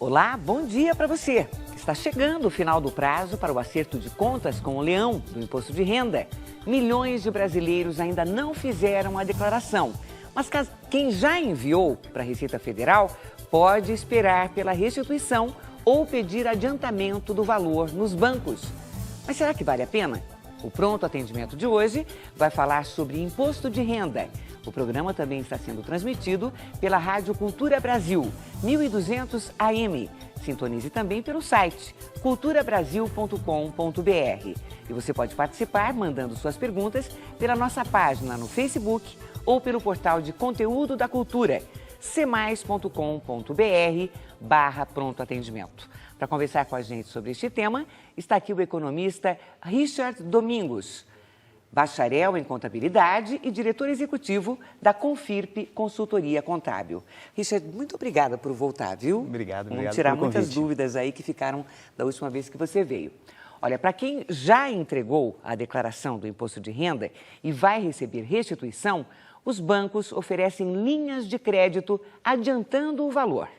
Olá, bom dia para você. Está chegando o final do prazo para o acerto de contas com o leão do imposto de renda. Milhões de brasileiros ainda não fizeram a declaração, mas quem já enviou para a Receita Federal pode esperar pela restituição ou pedir adiantamento do valor nos bancos. Mas será que vale a pena? O Pronto Atendimento de hoje vai falar sobre imposto de renda. O programa também está sendo transmitido pela Rádio Cultura Brasil, 1200 AM. Sintonize também pelo site culturabrasil.com.br. E você pode participar mandando suas perguntas pela nossa página no Facebook ou pelo portal de conteúdo da cultura, cmais.com.br/Pronto Atendimento. Para conversar com a gente sobre este tema, está aqui o economista Richard Domingos, bacharel em contabilidade e diretor executivo da Confirp Consultoria Contábil. Richard, muito obrigada por voltar, viu? Obrigado Vamos tirar muitas dúvidas aí que ficaram da última vez que você veio. Olha, para quem já entregou a declaração do imposto de renda e vai receber restituição, os bancos oferecem linhas de crédito adiantando o valor.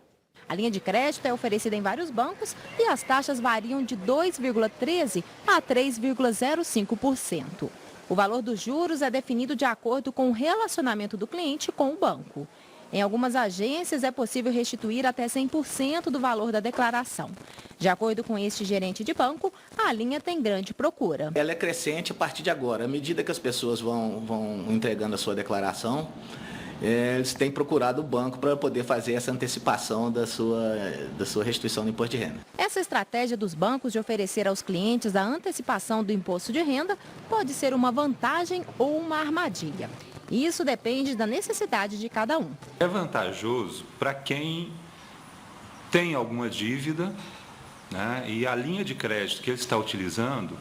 A linha de crédito é oferecida em vários bancos e as taxas variam de 2,13% a 3,05%. O valor dos juros é definido de acordo com o relacionamento do cliente com o banco. Em algumas agências é possível restituir até 100% do valor da declaração. De acordo com este gerente de banco, a linha tem grande procura. Ela é crescente a partir de agora. À medida que as pessoas vão entregando a sua declaração, eles têm procurado o banco para poder fazer essa antecipação da sua restituição do imposto de renda. Essa estratégia dos bancos de oferecer aos clientes a antecipação do imposto de renda pode ser uma vantagem ou uma armadilha. Isso depende da necessidade de cada um. É vantajoso para quem tem alguma dívida, né, e a linha de crédito que ele está utilizando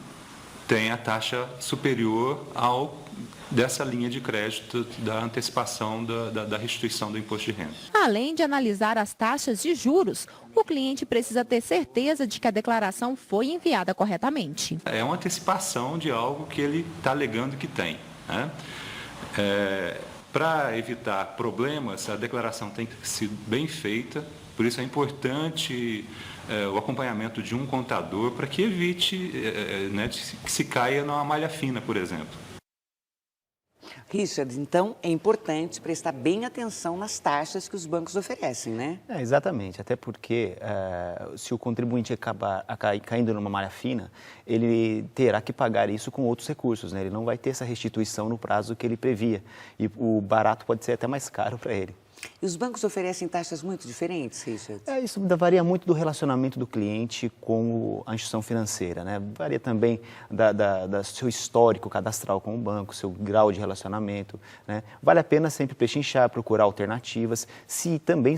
tem a taxa superior dessa linha de crédito da antecipação da restituição do imposto de renda. Além de analisar as taxas de juros, o cliente precisa ter certeza de que a declaração foi enviada corretamente. É uma antecipação de algo que ele está alegando que tem, né? Para evitar problemas, a declaração tem que ser bem feita, por isso é importante o acompanhamento de um contador para que evite que se caia numa malha fina, por exemplo. Richard, então é importante prestar bem atenção nas taxas que os bancos oferecem, né? Exatamente, até porque se o contribuinte acabar caindo numa malha fina, ele terá que pagar isso com outros recursos, né? Ele não vai ter essa restituição no prazo que ele previa e o barato pode ser até mais caro para ele. E os bancos oferecem taxas muito diferentes, Richard? Isso varia muito do relacionamento do cliente com a instituição financeira, né? Varia também do seu histórico cadastral com o banco, seu grau de relacionamento, né? Vale a pena sempre pechinchar, procurar alternativas, se também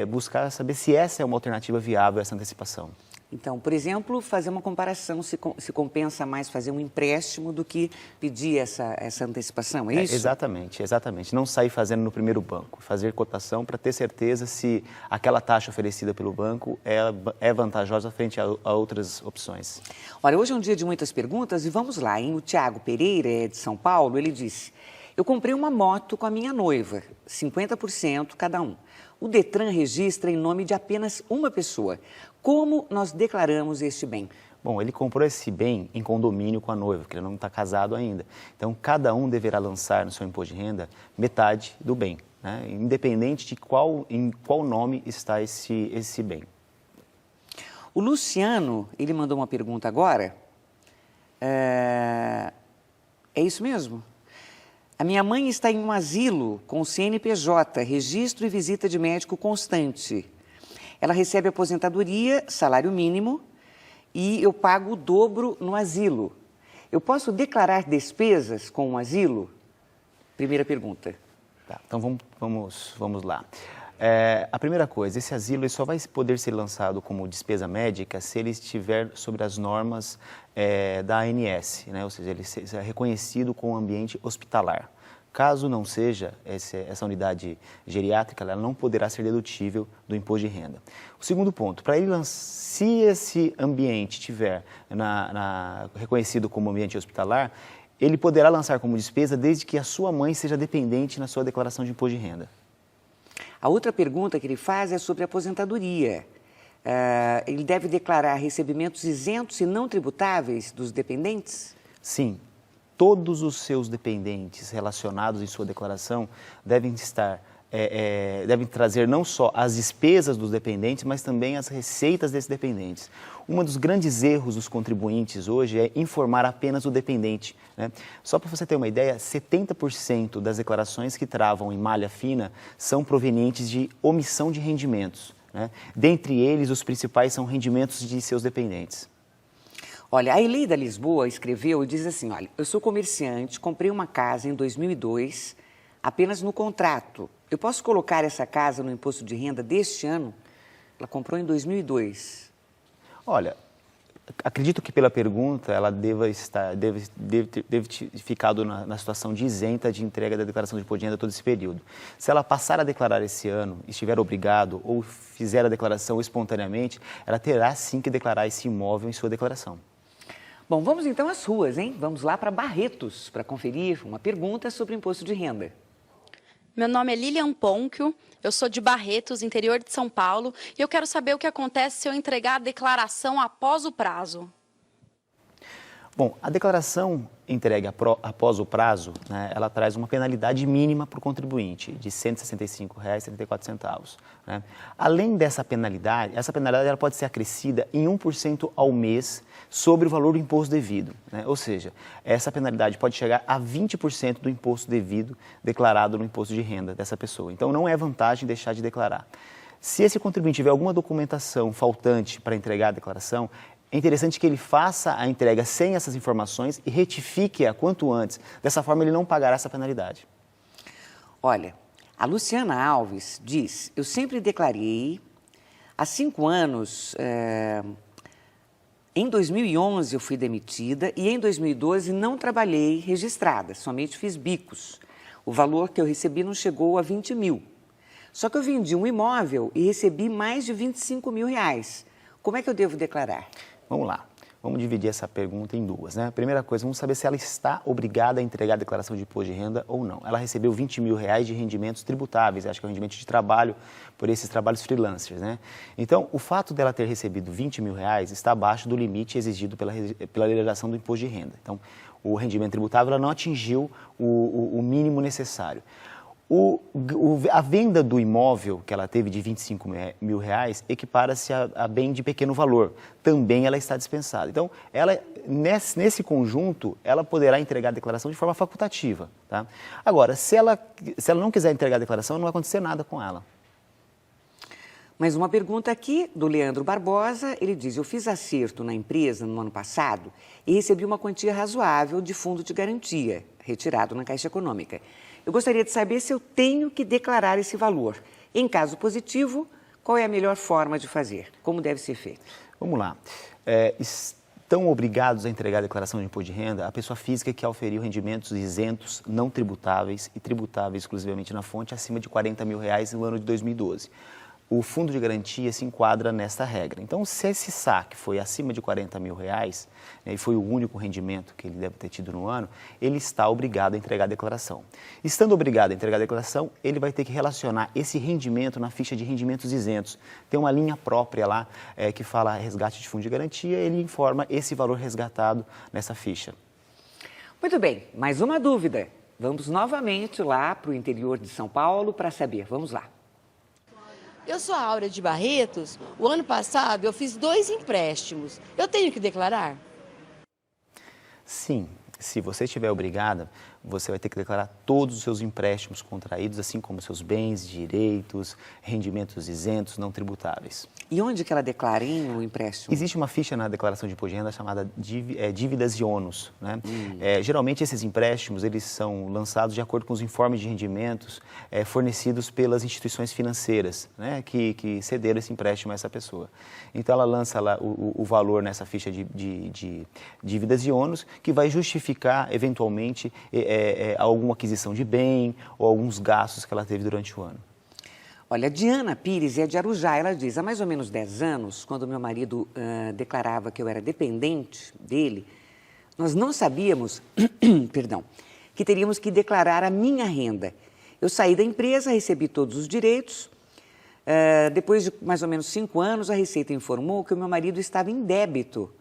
buscar saber se essa é uma alternativa viável, essa antecipação. Então, por exemplo, fazer uma comparação, se compensa mais fazer um empréstimo do que pedir essa antecipação, é isso? Exatamente. Não sair fazendo no primeiro banco, fazer cotação para ter certeza se aquela taxa oferecida pelo banco é vantajosa frente a outras opções. Olha, hoje é um dia de muitas perguntas e vamos lá, hein? O Tiago Pereira, de São Paulo, ele disse: eu comprei uma moto com a minha noiva, 50% cada um. O Detran registra em nome de apenas uma pessoa. Como nós declaramos este bem? Bom, ele comprou esse bem em condomínio com a noiva, porque ele não está casado ainda. Então, cada um deverá lançar no seu imposto de renda metade do bem, né? Independente de em qual nome está esse bem. O Luciano, ele mandou uma pergunta agora. É isso mesmo? A minha mãe está em um asilo com CNPJ, registro e visita de médico constante. Ela recebe aposentadoria, salário mínimo e eu pago o dobro no asilo. Eu posso declarar despesas com o asilo? Primeira pergunta. Tá, então vamos lá. A primeira coisa, esse asilo ele só vai poder ser lançado como despesa médica se ele estiver sobre as normas da ANS, né? Ou seja, ele seja reconhecido como ambiente hospitalar. Caso não seja essa unidade geriátrica, ela não poderá ser dedutível do imposto de renda. O segundo ponto, se esse ambiente estiver reconhecido como ambiente hospitalar, ele poderá lançar como despesa desde que a sua mãe seja dependente na sua declaração de imposto de renda. A outra pergunta que ele faz é sobre a aposentadoria. ele deve declarar recebimentos isentos e não tributáveis dos dependentes? Sim. Todos os seus dependentes relacionados em sua declaração devem devem trazer não só as despesas dos dependentes, mas também as receitas desses dependentes. Um dos grandes erros dos contribuintes hoje é informar apenas o dependente, né? Só para você ter uma ideia, 70% das declarações que travam em malha fina são provenientes de omissão de rendimentos, né? Dentre eles, os principais são rendimentos de seus dependentes. Olha, a Eleida Lisboa escreveu e diz assim, olha, eu sou comerciante, comprei uma casa em 2002, apenas no contrato. Eu posso colocar essa casa no imposto de renda deste ano? Ela comprou em 2002. Olha, acredito que pela pergunta ela deve ter ficado na situação de isenta de entrega da declaração de imposto de renda todo esse período. Se ela passar a declarar esse ano, estiver obrigado ou fizer a declaração espontaneamente, ela terá sim que declarar esse imóvel em sua declaração. Bom, vamos então às ruas, hein? Vamos lá para Barretos para conferir uma pergunta sobre imposto de renda. Meu nome é Lilian Ponquio, eu sou de Barretos, interior de São Paulo, e eu quero saber o que acontece se eu entregar a declaração após o prazo. Bom, a declaração entregue após o prazo, né, ela traz uma penalidade mínima para o contribuinte de R$ 165,74. Né? Além dessa penalidade, essa penalidade ela pode ser acrescida em 1% ao mês sobre o valor do imposto devido. Né? Ou seja, essa penalidade pode chegar a 20% do imposto devido declarado no imposto de renda dessa pessoa. Então, não é vantagem deixar de declarar. Se esse contribuinte tiver alguma documentação faltante para entregar a declaração, é interessante que ele faça a entrega sem essas informações e retifique-a quanto antes. Dessa forma, ele não pagará essa penalidade. Olha, a Luciana Alves diz, eu sempre declarei, há 5 anos, em 2011 eu fui demitida e em 2012 não trabalhei registrada, somente fiz bicos. O valor que eu recebi não chegou a 20 mil. Só que eu vendi um imóvel e recebi mais de 25 mil reais. Como é que eu devo declarar? Vamos lá, vamos dividir essa pergunta em duas, né? Primeira coisa, vamos saber se ela está obrigada a entregar a declaração de imposto de renda ou não. Ela recebeu 20 mil reais de rendimentos tributáveis, acho que é um rendimento de trabalho por esses trabalhos freelancers, né? Então, o fato dela ter recebido 20 mil reais está abaixo do limite exigido pela legislação do imposto de renda. Então, o rendimento tributável ela não atingiu o mínimo necessário. A venda do imóvel que ela teve de 25 mil reais equipara-se a bem de pequeno valor. Também ela está dispensada. Então, nesse conjunto, ela poderá entregar a declaração de forma facultativa. Tá? Agora, se ela não quiser entregar a declaração, não vai acontecer nada com ela. Mais uma pergunta aqui do Leandro Barbosa. Ele diz, eu fiz acerto na empresa no ano passado e recebi uma quantia razoável de fundo de garantia, retirado na Caixa Econômica. Eu gostaria de saber se eu tenho que declarar esse valor. Em caso positivo, qual é a melhor forma de fazer? Como deve ser feito? Vamos lá. Estão obrigados a entregar a declaração de imposto de renda a pessoa física que auferiu rendimentos isentos, não tributáveis e tributáveis exclusivamente na fonte acima de 40 mil reais no ano de 2012. O fundo de garantia se enquadra nesta regra. Então, se esse saque foi acima de 40 mil reais, né, e foi o único rendimento que ele deve ter tido no ano, ele está obrigado a entregar a declaração. Estando obrigado a entregar a declaração, ele vai ter que relacionar esse rendimento na ficha de rendimentos isentos. Tem uma linha própria lá que fala resgate de fundo de garantia, ele informa esse valor resgatado nessa ficha. Muito bem, mais uma dúvida. Vamos novamente lá para o interior de São Paulo para saber. Vamos lá. Eu sou a Áurea de Barretos. O ano passado eu fiz 2 empréstimos. Eu tenho que declarar? Sim. Se você estiver obrigada, você vai ter que declarar todos os seus empréstimos contraídos, assim como seus bens, direitos, rendimentos isentos, não tributáveis. E onde que ela declara o empréstimo? Existe uma ficha na declaração de imposto de renda chamada dívidas e ônus, né? Geralmente esses empréstimos eles são lançados de acordo com os informes de rendimentos fornecidos pelas instituições financeiras, né? que cederam esse empréstimo a essa pessoa. Então ela lança lá o valor nessa ficha de dívidas e ônus que vai justificar eventualmente alguma aquisição de bem ou alguns gastos que ela teve durante o ano. Olha, a Diana Pires é de Arujá. Ela diz, há mais ou menos 10 anos, quando meu marido declarava que eu era dependente dele, nós não sabíamos, perdão, que teríamos que declarar a minha renda. Eu saí da empresa, recebi todos os direitos, Depois de mais ou menos 5 anos, a Receita informou que o meu marido estava em débito.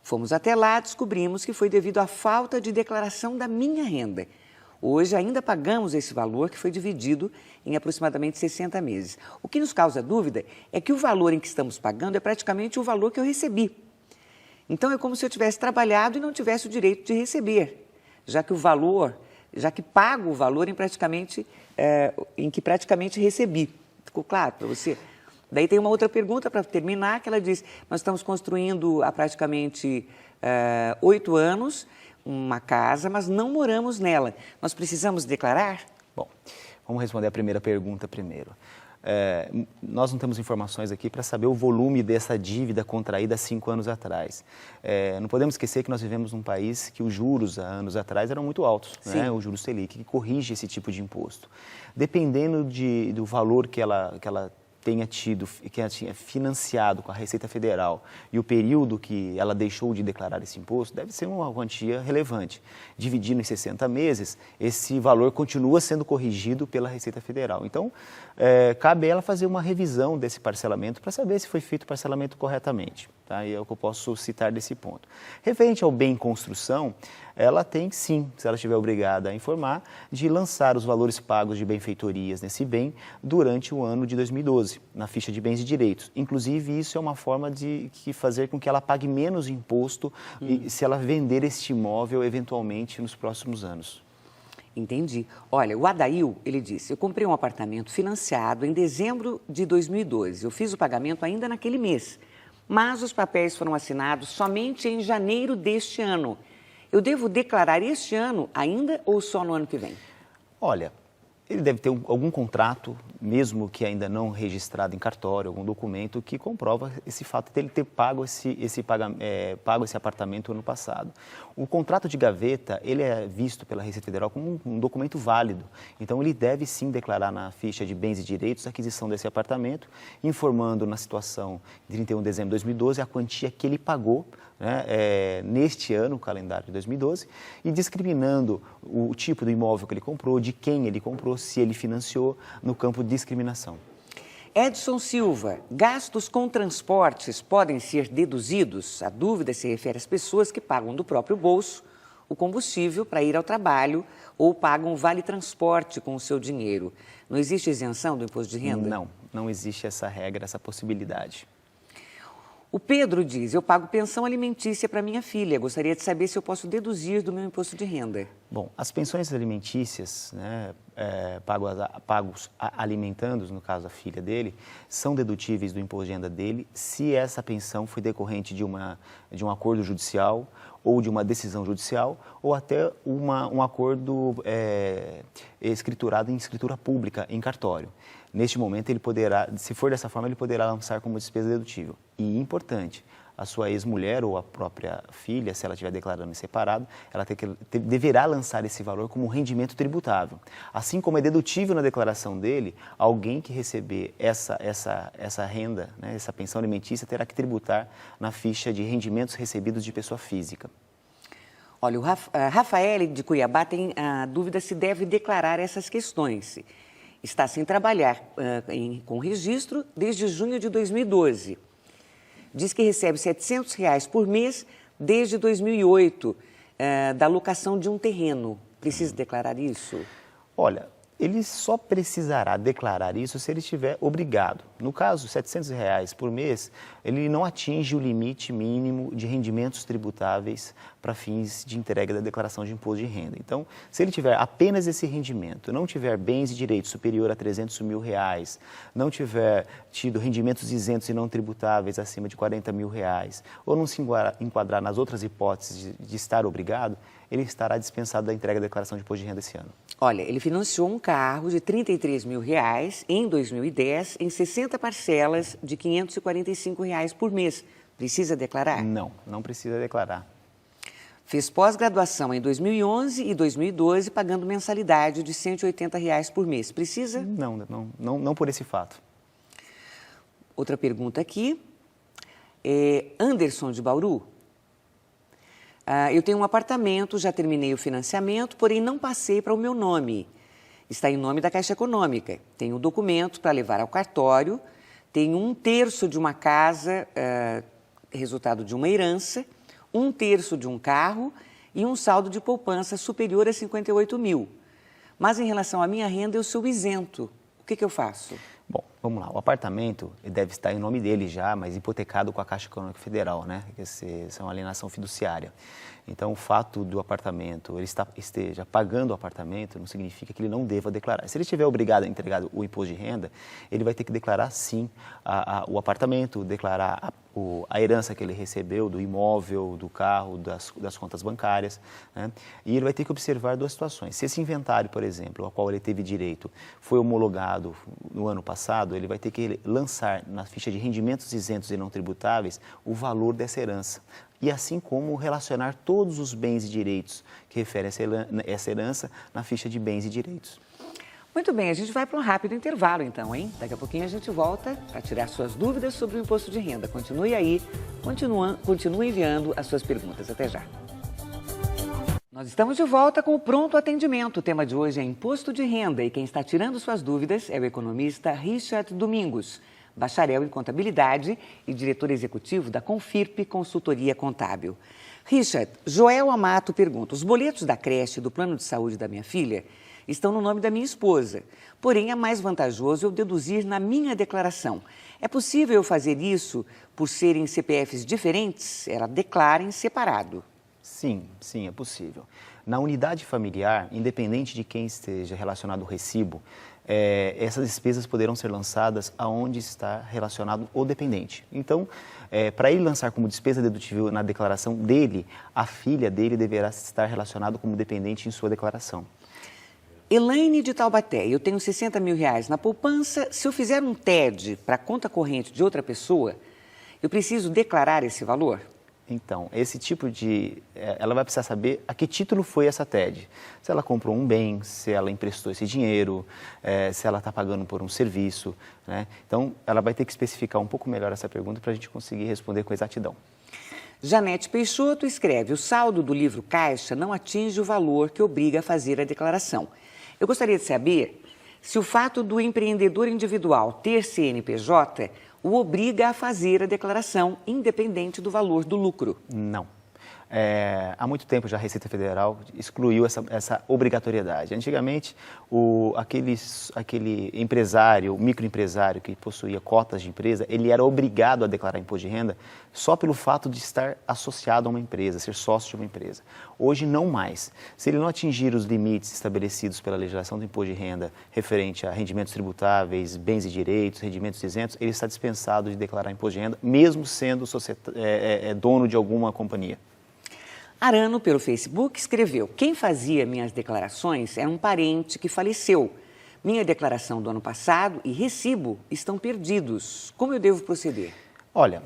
Fomos até lá, descobrimos que foi devido à falta de declaração da minha renda. Hoje ainda pagamos esse valor, que foi dividido em aproximadamente 60 meses. O que nos causa dúvida é que o valor em que estamos pagando é praticamente o valor que eu recebi. Então é como se eu tivesse trabalhado e não tivesse o direito de receber, já que pago o valor em que praticamente recebi. Ficou claro para você? Daí tem uma outra pergunta para terminar, que ela diz: nós estamos construindo há praticamente 8 anos uma casa, mas não moramos nela. Nós precisamos declarar? Bom, vamos responder a primeira pergunta primeiro. Nós não temos informações aqui para saber o volume dessa dívida contraída há 5 anos atrás. Não podemos esquecer que nós vivemos num país que os juros há anos atrás eram muito altos, né? O juros Selic, que corrige esse tipo de imposto. Dependendo do valor que ela tenha tido, que ela tinha financiado com a Receita Federal e o período que ela deixou de declarar esse imposto, deve ser uma quantia relevante. Dividindo em 60 meses, esse valor continua sendo corrigido pela Receita Federal. Então, cabe a ela fazer uma revisão desse parcelamento para saber se foi feito o parcelamento corretamente. Tá? E é o que eu posso citar desse ponto. Referente ao bem construção, ela tem sim, se ela estiver obrigada a informar, de lançar os valores pagos de benfeitorias nesse bem durante o ano de 2012, na ficha de bens e direitos. Inclusive, isso é uma forma de fazer com que ela pague menos imposto se ela vender este imóvel eventualmente nos próximos anos. Entendi. Olha, o Adail, ele disse: eu comprei um apartamento financiado em dezembro de 2012. Eu fiz o pagamento ainda naquele mês, mas os papéis foram assinados somente em janeiro deste ano. Eu devo declarar este ano ainda ou só no ano que vem? Olha, ele deve ter algum contrato, mesmo que ainda não registrado em cartório, algum documento que comprova esse fato dele ter pago esse apartamento ano passado. O contrato de gaveta, ele é visto pela Receita Federal como um documento válido. Então, ele deve sim declarar na ficha de bens e direitos a aquisição desse apartamento, informando na situação de 31 de dezembro de 2012 a quantia que ele pagou, né, neste ano, o calendário de 2012, e discriminando o tipo do imóvel que ele comprou, de quem ele comprou, se ele financiou, no campo de discriminação. Edson Silva: gastos com transportes podem ser deduzidos? A dúvida se refere às pessoas que pagam do próprio bolso o combustível para ir ao trabalho ou pagam vale-transporte com o seu dinheiro. Não existe isenção do imposto de renda? Não existe essa regra, essa possibilidade. O Pedro diz: eu pago pensão alimentícia para minha filha. Gostaria de saber se eu posso deduzir do meu imposto de renda. Bom, as pensões alimentícias, né, pagos alimentando, no caso a filha dele, são dedutíveis do imposto de renda dele se essa pensão foi decorrente de um acordo judicial ou de uma decisão judicial ou até um acordo escriturado em escritura pública, em cartório. Neste momento, ele poderá, se for dessa forma, ele poderá lançar como despesa dedutível. E importante, a sua ex-mulher ou a própria filha, se ela estiver declarando em separado, ela deverá lançar esse valor como rendimento tributável. Assim como é dedutível na declaração dele, alguém que receber essa renda, né, essa pensão alimentícia, terá que tributar na ficha de rendimentos recebidos de pessoa física. Olha, o Rafael de Cuiabá tem a dúvida se deve declarar essas questões. Está sem trabalhar com registro desde junho de 2012. Diz que recebe R$ 700 por mês desde 2008, da locação de um terreno. Precisa declarar isso? Olha, ele só precisará declarar isso se ele estiver obrigado. No caso, R$ 700 por mês, ele não atinge o limite mínimo de rendimentos tributáveis para fins de entrega da declaração de imposto de renda. Então, se ele tiver apenas esse rendimento, não tiver bens e direitos superior a R$ 300 mil, não tiver tido rendimentos isentos e não tributáveis acima de R$ 40 mil, ou não se enquadrar nas outras hipóteses de estar obrigado, ele estará dispensado da entrega da declaração de imposto de renda esse ano. Olha, ele financiou um carro de R$ 33 mil em 2010 em 60 parcelas de R$ 545 por mês. Precisa declarar? Não precisa declarar. Fez pós-graduação em 2011 e 2012, pagando mensalidade de R$ 180 por mês. Precisa? Não por esse fato. Outra pergunta aqui. Anderson de Bauru. Eu tenho um apartamento, já terminei o financiamento, porém não passei para o meu nome. está em nome da Caixa Econômica. Tem um documento para levar ao cartório, tem 1/3 de uma casa, resultado de uma herança, 1/3 de um carro e um saldo de poupança superior a 58 mil. Mas em relação à minha renda, eu sou isento. O que eu faço? Bom, vamos lá. O apartamento deve estar em nome dele já, mas hipotecado com a Caixa Econômica Federal, né? Essa é uma alienação fiduciária. Então, o fato do apartamento, ele esteja pagando o apartamento, não significa que ele não deva declarar. Se ele estiver obrigado a entregar o imposto de renda, ele vai ter que declarar, sim, o apartamento, declarar a herança que ele recebeu do imóvel, do carro, das contas bancárias, né? E ele vai ter que observar 2 situações. Se esse inventário, por exemplo, ao qual ele teve direito, foi homologado no ano passado, ele vai ter que lançar na ficha de rendimentos isentos e não tributáveis o valor dessa herança. E assim como relacionar todos os bens e direitos que referem a essa herança na ficha de bens e direitos. Muito bem, a gente vai para um rápido intervalo então, hein? Daqui a pouquinho a gente volta para tirar suas dúvidas sobre o imposto de renda. Continue aí, continue enviando as suas perguntas. Até já. Nós estamos de volta com o Pronto Atendimento. O tema de hoje é imposto de renda e quem está tirando suas dúvidas é o economista Richard Domingos, bacharel em contabilidade e diretor executivo da Confirp Consultoria Contábil. Richard, Joel Amato pergunta: os boletos da creche e do plano de saúde da minha filha estão no nome da minha esposa, porém é mais vantajoso eu deduzir na minha declaração. É possível eu fazer isso por serem CPFs diferentes? Ela declara em separado. Sim, é possível. Na unidade familiar, independente de quem esteja relacionado ao recibo, essas despesas poderão ser lançadas aonde está relacionado o dependente. Então, para ele lançar como despesa dedutível na declaração dele, a filha dele deverá estar relacionada como dependente em sua declaração. Elaine de Taubaté, eu tenho 60 mil reais na poupança. Se eu fizer um TED para conta corrente de outra pessoa, eu preciso declarar esse valor? Então, esse tipo ela vai precisar saber a que título foi essa TED. Se ela comprou um bem, se ela emprestou esse dinheiro, se ela está pagando por um serviço, né? Então, ela vai ter que especificar um pouco melhor essa pergunta para a gente conseguir responder com exatidão. Janete Peixoto escreve: o saldo do livro Caixa não atinge o valor que obriga a fazer a declaração. Eu gostaria de saber se o fato do empreendedor individual ter CNPJ o obriga a fazer a declaração, independente do valor do lucro. Não. Há muito tempo já a Receita Federal excluiu essa obrigatoriedade. Antigamente, aquele empresário, microempresário que possuía cotas de empresa, ele era obrigado a declarar imposto de renda só pelo fato de estar associado a uma empresa, ser sócio de uma empresa. Hoje, não mais. Se ele não atingir os limites estabelecidos pela legislação do imposto de renda referente a rendimentos tributáveis, bens e direitos, rendimentos isentos, ele está dispensado de declarar imposto de renda, mesmo sendo dono de alguma companhia. Arano, pelo Facebook, escreveu: quem fazia minhas declarações era um parente que faleceu. Minha declaração do ano passado e recibo estão perdidos. Como eu devo proceder? Olha,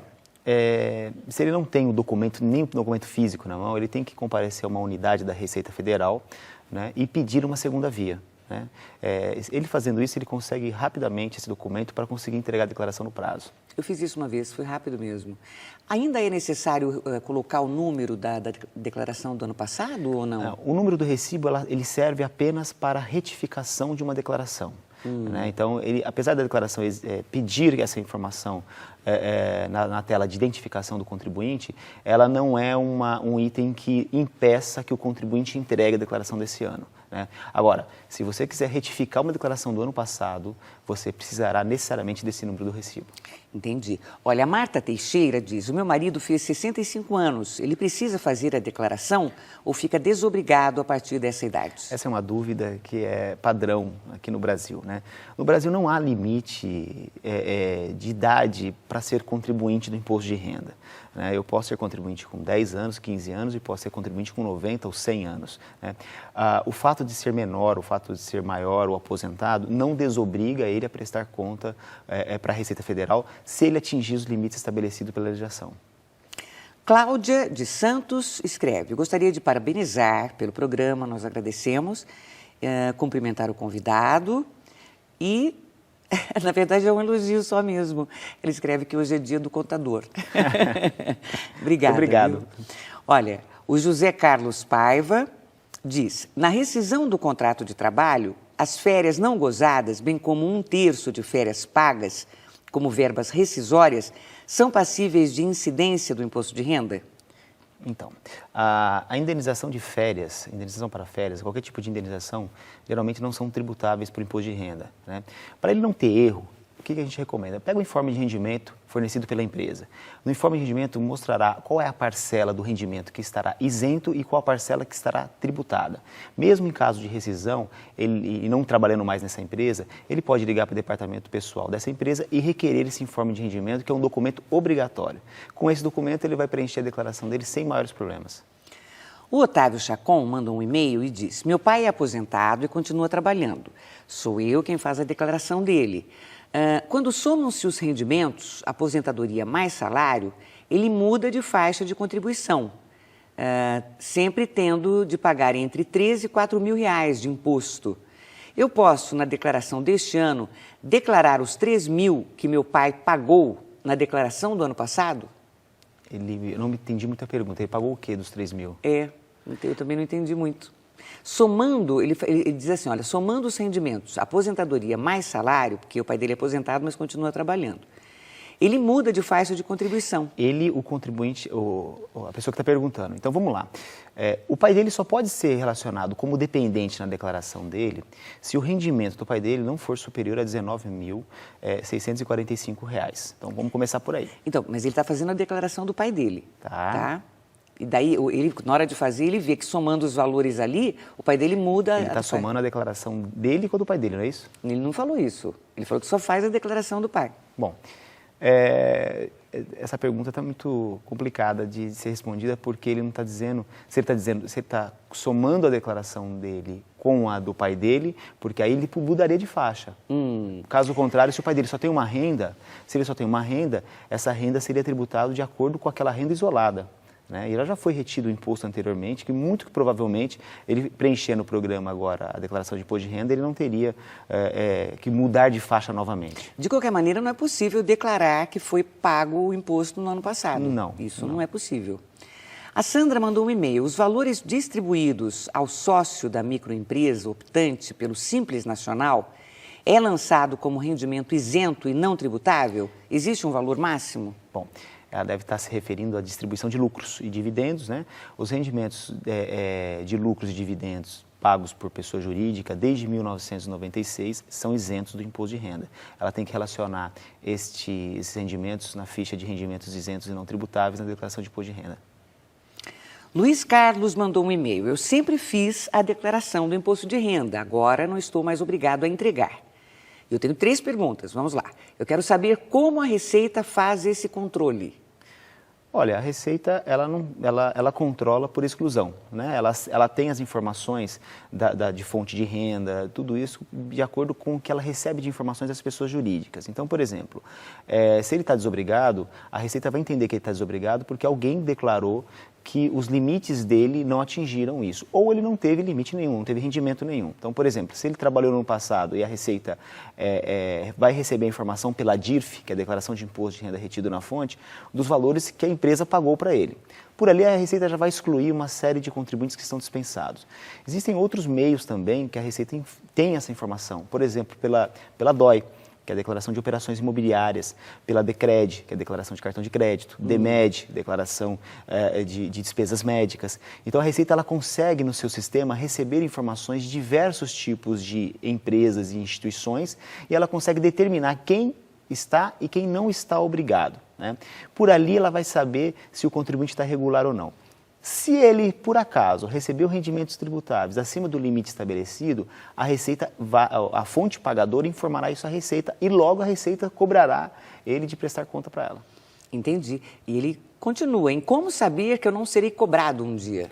se ele não tem o documento, nem o documento físico na mão, ele tem que comparecer a uma unidade da Receita Federal, né, e pedir uma segunda via. Né? Ele fazendo isso, ele consegue rapidamente esse documento para conseguir entregar a declaração no prazo. Eu fiz isso uma vez, foi rápido mesmo. Ainda é necessário colocar o número da declaração do ano passado ou não? O número do recibo ele serve apenas para retificação de uma declaração. Né? Então, apesar da declaração pedir essa informação na tela de identificação do contribuinte, ela não é um item que impeça que o contribuinte entregue a declaração desse ano. Né? Agora, se você quiser retificar uma declaração do ano passado, você precisará necessariamente desse número do recibo. Entendi. Olha, a Marta Teixeira diz: o meu marido fez 65 anos, ele precisa fazer a declaração ou fica desobrigado a partir dessa idade? Essa é uma dúvida que é padrão aqui no Brasil. Né? No Brasil não há limite de idade para ser contribuinte do imposto de renda. Né? Eu posso ser contribuinte com 10 anos, 15 anos e posso ser contribuinte com 90 ou 100 anos. Né? O fato de ser menor, o fato de ser maior ou aposentado não desobriga ele a prestar conta para a Receita Federal se ele atingir os limites estabelecidos pela legislação. Cláudia de Santos escreve: gostaria de parabenizar pelo programa, nós agradecemos, cumprimentar o convidado e, na verdade, é um elogio só mesmo. Ele escreve que hoje é dia do contador. Obrigada. Obrigado. Viu? Olha, o José Carlos Paiva diz: na rescisão do contrato de trabalho, as férias não gozadas, bem como 1/3 de férias pagas, como verbas rescisórias, são passíveis de incidência do imposto de renda? Então, a indenização de férias, indenização para férias, qualquer tipo de indenização, geralmente não são tributáveis por imposto de renda, né? Para ele não ter erro, o que a gente recomenda? Pega o informe de rendimento fornecido pela empresa. No informe de rendimento mostrará qual é a parcela do rendimento que estará isento e qual a parcela que estará tributada. Mesmo em caso de rescisão, e não trabalhando mais nessa empresa, ele pode ligar para o departamento pessoal dessa empresa e requerer esse informe de rendimento, que é um documento obrigatório. Com esse documento, ele vai preencher a declaração dele sem maiores problemas. O Otávio Chacon mandou um e-mail e diz: meu pai é aposentado e continua trabalhando. Sou eu quem faz a declaração dele. Quando somam-se os rendimentos, aposentadoria mais salário, ele muda de faixa de contribuição, sempre tendo de pagar entre 3 e 4 mil reais de imposto. Eu posso, na declaração deste ano, declarar os 3 mil que meu pai pagou na declaração do ano passado? Eu não entendi muito a pergunta. Ele pagou o quê dos 3 mil? Eu também não entendi muito. Somando, ele diz assim, olha, somando os rendimentos, aposentadoria mais salário, porque o pai dele é aposentado, mas continua trabalhando, ele muda de faixa de contribuição. Ele, o contribuinte, a pessoa que está perguntando. Então, vamos lá. O pai dele só pode ser relacionado como dependente na declaração dele se o rendimento do pai dele não for superior a R$ 19.645. Então, vamos começar por aí. Então, mas ele está fazendo a declaração do pai dele, tá? E daí, ele, na hora de fazer, ele vê que somando os valores ali, o pai dele muda... Ele está somando a declaração dele com a do pai dele, não é isso? Ele não falou isso. Ele falou que só faz a declaração do pai. Bom, essa pergunta está muito complicada de ser respondida porque ele não está dizendo... Se ele está somando a declaração dele com a do pai dele, porque aí ele mudaria de faixa. Caso contrário, se o pai dele só tem uma renda, se ele só tem uma renda, essa renda seria tributada de acordo com aquela renda isolada. Né? E ela já foi retido o imposto anteriormente, que muito provavelmente, ele preenchendo o programa agora, a declaração de imposto de renda, ele não teria que mudar de faixa novamente. De qualquer maneira, não é possível declarar que foi pago o imposto no ano passado. Não. Isso não é possível. A Sandra mandou um e-mail. Os valores distribuídos ao sócio da microempresa optante pelo Simples Nacional é lançado como rendimento isento e não tributável? Existe um valor máximo? Bom, ela deve estar se referindo à distribuição de lucros e dividendos, né? Os rendimentos de lucros e dividendos pagos por pessoa jurídica desde 1996 são isentos do imposto de renda. Ela tem que relacionar esses rendimentos na ficha de rendimentos isentos e não tributáveis na declaração de imposto de renda. Luiz Carlos mandou um e-mail. Eu sempre fiz a declaração do imposto de renda, agora não estou mais obrigado a entregar. Eu tenho 3 perguntas, vamos lá. Eu quero saber como a Receita faz esse controle. Olha, a Receita, ela controla por exclusão, né? Ela tem as informações de fonte de renda, tudo isso de acordo com o que ela recebe de informações das pessoas jurídicas. Então, por exemplo, se ele está desobrigado, a Receita vai entender que ele está desobrigado porque alguém declarou que os limites dele não atingiram isso. Ou ele não teve limite nenhum, não teve rendimento nenhum. Então, por exemplo, se ele trabalhou no ano passado e a Receita vai receber a informação pela DIRF, que é a Declaração de Imposto de Renda Retido na Fonte, dos valores que a empresa pagou para ele. Por ali, a Receita já vai excluir uma série de contribuintes que estão dispensados. Existem outros meios também que a Receita tem essa informação. Por exemplo, pela DOI, que é a Declaração de Operações Imobiliárias, pela DECRED, que é a Declaração de Cartão de Crédito, DEMED, Declaração de Despesas Médicas. Então, a Receita ela consegue, no seu sistema, receber informações de diversos tipos de empresas e instituições e ela consegue determinar quem está e quem não está obrigado, né? Por ali, ela vai saber se o contribuinte está regular ou não. Se ele, por acaso, recebeu rendimentos tributáveis acima do limite estabelecido, a fonte pagadora informará isso à Receita e logo a Receita cobrará ele de prestar conta para ela. Entendi. E ele continua, em como saber que eu não serei cobrado um dia?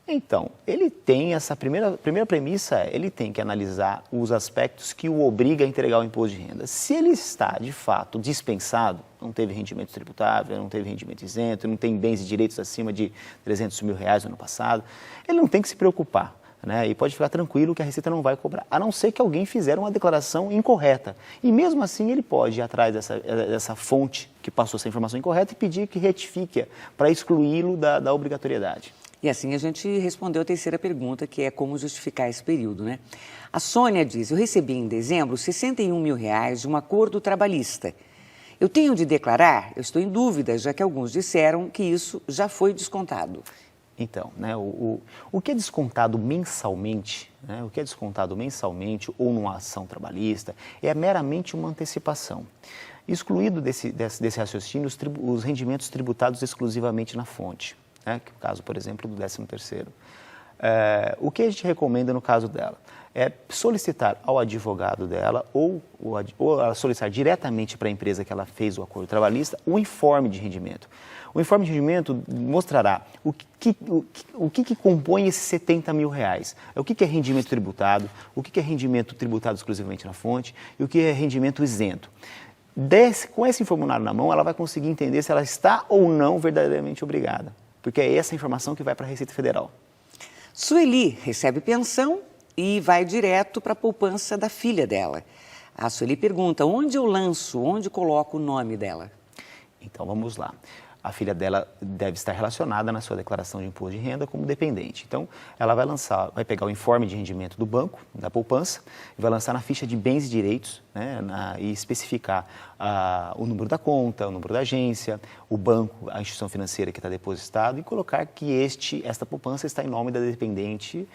Então, ele tem essa primeira premissa, ele tem que analisar os aspectos que o obriga a entregar o imposto de renda. Se ele está, de fato, dispensado, não teve rendimento tributável, não teve rendimento isento, não tem bens e direitos acima de R$300 mil no ano passado, ele não tem que se preocupar, né? E pode ficar tranquilo que a Receita não vai cobrar, a não ser que alguém fizer uma declaração incorreta. E mesmo assim, ele pode ir atrás dessa fonte que passou essa informação incorreta e pedir que retifique para excluí-lo da obrigatoriedade. E assim a gente respondeu a terceira pergunta, que é como justificar esse período, né? A Sônia diz, eu recebi em dezembro R$61 mil de um acordo trabalhista. Eu tenho de declarar? Eu estou em dúvida, já que alguns disseram que isso já foi descontado. Então, né, o que é descontado mensalmente, né, o que é descontado mensalmente ou numa ação trabalhista é meramente uma antecipação. Excluído desse raciocínio os rendimentos tributados exclusivamente na fonte, né, que é o caso, por exemplo, do 13º. O que a gente recomenda no caso dela? É solicitar ao advogado dela ou ela solicitar diretamente para a empresa que ela fez o acordo trabalhista o informe de rendimento. O informe de rendimento mostrará o que compõe esses R$70 mil. O que é rendimento tributado, o que é rendimento tributado exclusivamente na fonte e o que é rendimento isento. Com esse formulário na mão, ela vai conseguir entender se ela está ou não verdadeiramente obrigada, porque é essa informação que vai para a Receita Federal. Sueli recebe pensão e vai direto para a poupança da filha dela. A Sueli pergunta, onde eu lanço, onde coloco o nome dela? Então, vamos lá. A filha dela deve estar relacionada na sua declaração de imposto de renda como dependente. Então, ela vai pegar o informe de rendimento do banco, da poupança, e vai lançar na ficha de bens e direitos, né, e especificar o número da conta, o número da agência, o banco, a instituição financeira que está depositado e colocar que esta poupança está em nome da dependente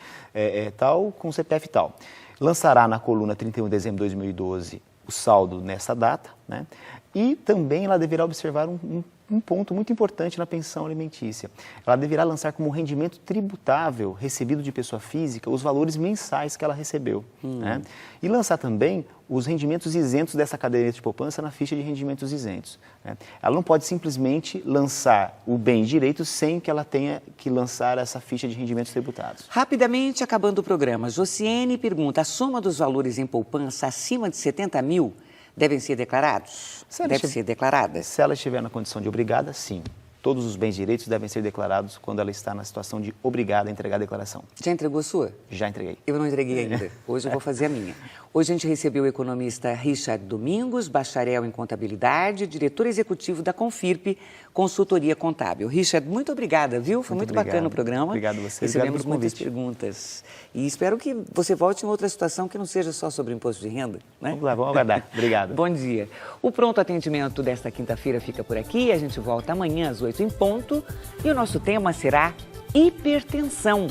tal, com CPF tal. Lançará na coluna 31 de dezembro de 2012 o saldo nessa data, né? E também ela deverá observar um ponto muito importante na pensão alimentícia. Ela deverá lançar como rendimento tributável recebido de pessoa física os valores mensais que ela recebeu, né? E lançar também os rendimentos isentos dessa caderneta de poupança na ficha de rendimentos isentos, né? Ela não pode simplesmente lançar o bem direito sem que ela tenha que lançar essa ficha de rendimentos tributados. Rapidamente, acabando o programa, Josiane pergunta, a soma dos valores em poupança acima de 70 mil devem ser declarados? Deve ser declarada? Se ela estiver na condição de obrigada, sim. Todos os bens direitos devem ser declarados quando ela está na situação de obrigada a entregar a declaração. Já entregou a sua? Já entreguei. Eu não entreguei ainda. Hoje eu vou fazer a minha. Hoje a gente recebeu o economista Richard Domingos, bacharel em contabilidade, diretor executivo da Confirp, consultoria contábil. Richard, muito obrigada, viu? Foi muito bacana o programa. Obrigado a você. Recebemos muitas perguntas. E espero que você volte em outra situação que não seja só sobre imposto de renda, né? Vamos lá, vamos aguardar. Obrigado. Bom dia. O Pronto Atendimento desta quinta-feira fica por aqui. A gente volta amanhã às 8 em ponto. E o nosso tema será hipertensão.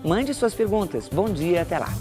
Mande suas perguntas. Bom dia, até lá.